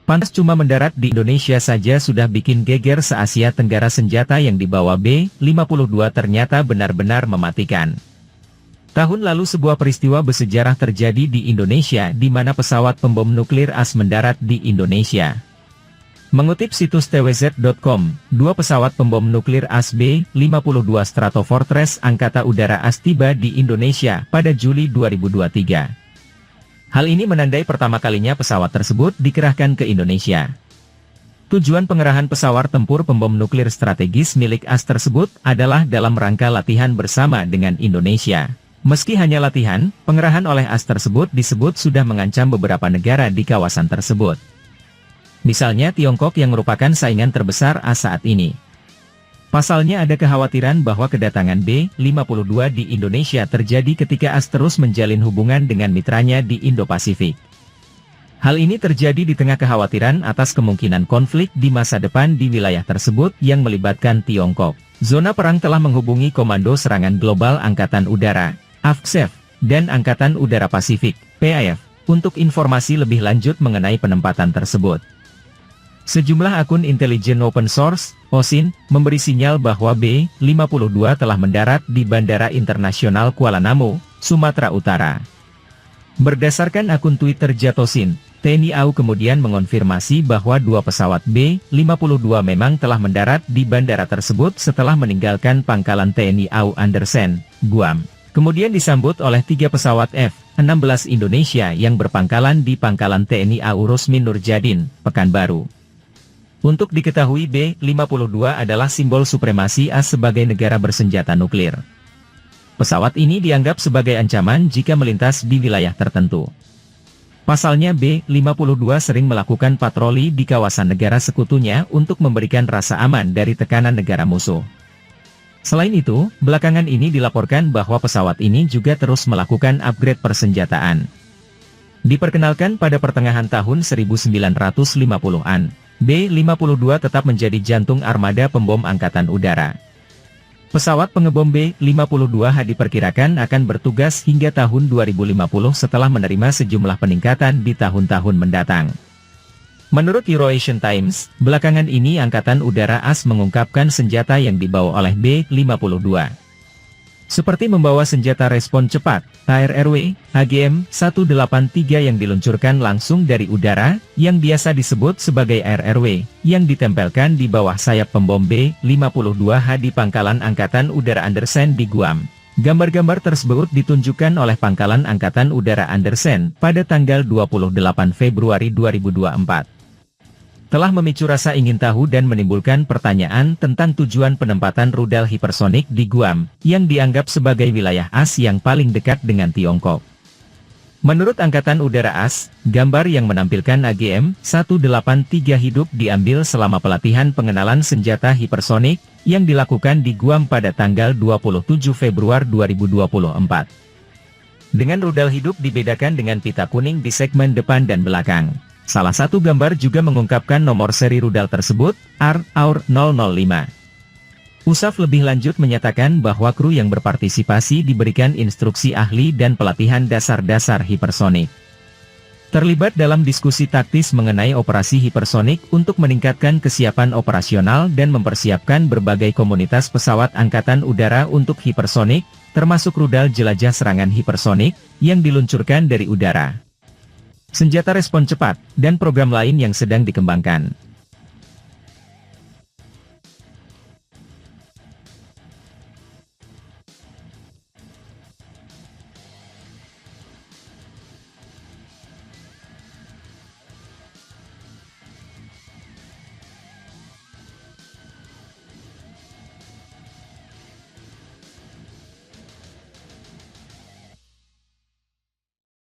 Pantas cuma mendarat di Indonesia saja sudah bikin geger se-Asia Tenggara. Senjata yang dibawa B-52 ternyata benar-benar mematikan. Tahun lalu sebuah peristiwa bersejarah terjadi di Indonesia di mana pesawat pembom nuklir AS mendarat di Indonesia. Mengutip situs twz.com, dua pesawat pembom nuklir AS B-52 Stratofortress Angkatan Udara AS tiba di Indonesia pada Juli 2023. Hal ini menandai pertama kalinya pesawat tersebut dikerahkan ke Indonesia. Tujuan pengerahan pesawat tempur pembom nuklir strategis milik AS tersebut adalah dalam rangka latihan bersama dengan Indonesia. Meski hanya latihan, pengerahan oleh AS tersebut disebut sudah mengancam beberapa negara di kawasan tersebut. Misalnya Tiongkok yang merupakan saingan terbesar AS saat ini. Pasalnya ada kekhawatiran bahwa kedatangan B-52 di Indonesia terjadi ketika AS terus menjalin hubungan dengan mitranya di Indo-Pasifik. Hal ini terjadi di tengah kekhawatiran atas kemungkinan konflik di masa depan di wilayah tersebut yang melibatkan Tiongkok. Zona perang telah menghubungi Komando Serangan Global Angkatan Udara, AFXEF, dan Angkatan Udara Pasifik, PAF, untuk informasi lebih lanjut mengenai penempatan tersebut. Sejumlah akun intelijen open source, OSIN, memberi sinyal bahwa B-52 telah mendarat di Bandara Internasional Kuala Namu, Sumatera Utara. Berdasarkan akun Twitter Jatosin, TNI AU kemudian mengonfirmasi bahwa dua pesawat B-52 memang telah mendarat di bandara tersebut setelah meninggalkan pangkalan TNI AU Andersen, Guam. Kemudian disambut oleh 3 pesawat F-16 Indonesia yang berpangkalan di pangkalan TNI AU Rusmin Nurjadin, Pekanbaru. Untuk diketahui B-52 adalah simbol supremasi AS sebagai negara bersenjata nuklir. Pesawat ini dianggap sebagai ancaman jika melintas di wilayah tertentu. Pasalnya B-52 sering melakukan patroli di kawasan negara sekutunya untuk memberikan rasa aman dari tekanan negara musuh. Selain itu, belakangan ini dilaporkan bahwa pesawat ini juga terus melakukan upgrade persenjataan. Diperkenalkan pada pertengahan tahun 1950-an. B-52 tetap menjadi jantung armada pembom Angkatan Udara. Pesawat pengebom B-52H diperkirakan akan bertugas hingga tahun 2050 setelah menerima sejumlah peningkatan di tahun-tahun mendatang. Menurut Eurasian Times, belakangan ini Angkatan Udara AS mengungkapkan senjata yang dibawa oleh B-52. Seperti membawa senjata respon cepat, ARRW, AGM-183 yang diluncurkan langsung dari udara, yang biasa disebut sebagai ARRW, yang ditempelkan di bawah sayap pembom B-52H di pangkalan Angkatan Udara Andersen di Guam. Gambar-gambar tersebut ditunjukkan oleh Pangkalan Angkatan Udara Andersen pada tanggal 28 Februari 2024. Telah memicu rasa ingin tahu dan menimbulkan pertanyaan tentang tujuan penempatan rudal hipersonik di Guam, yang dianggap sebagai wilayah AS yang paling dekat dengan Tiongkok. Menurut Angkatan Udara AS, gambar yang menampilkan AGM-183 hidup diambil selama pelatihan pengenalan senjata hipersonik, yang dilakukan di Guam pada tanggal 27 Februari 2024. Dengan rudal hidup dibedakan dengan pita kuning di segmen depan dan belakang. Salah satu gambar juga mengungkapkan nomor seri rudal tersebut, AUR-005. USAF lebih lanjut menyatakan bahwa kru yang berpartisipasi diberikan instruksi ahli dan pelatihan dasar-dasar hipersonik. Terlibat dalam diskusi taktis mengenai operasi hipersonik untuk meningkatkan kesiapan operasional dan mempersiapkan berbagai komunitas pesawat Angkatan Udara untuk hipersonik, termasuk rudal jelajah serangan hipersonik, yang diluncurkan dari udara. Senjata respon cepat, dan program lain yang sedang dikembangkan.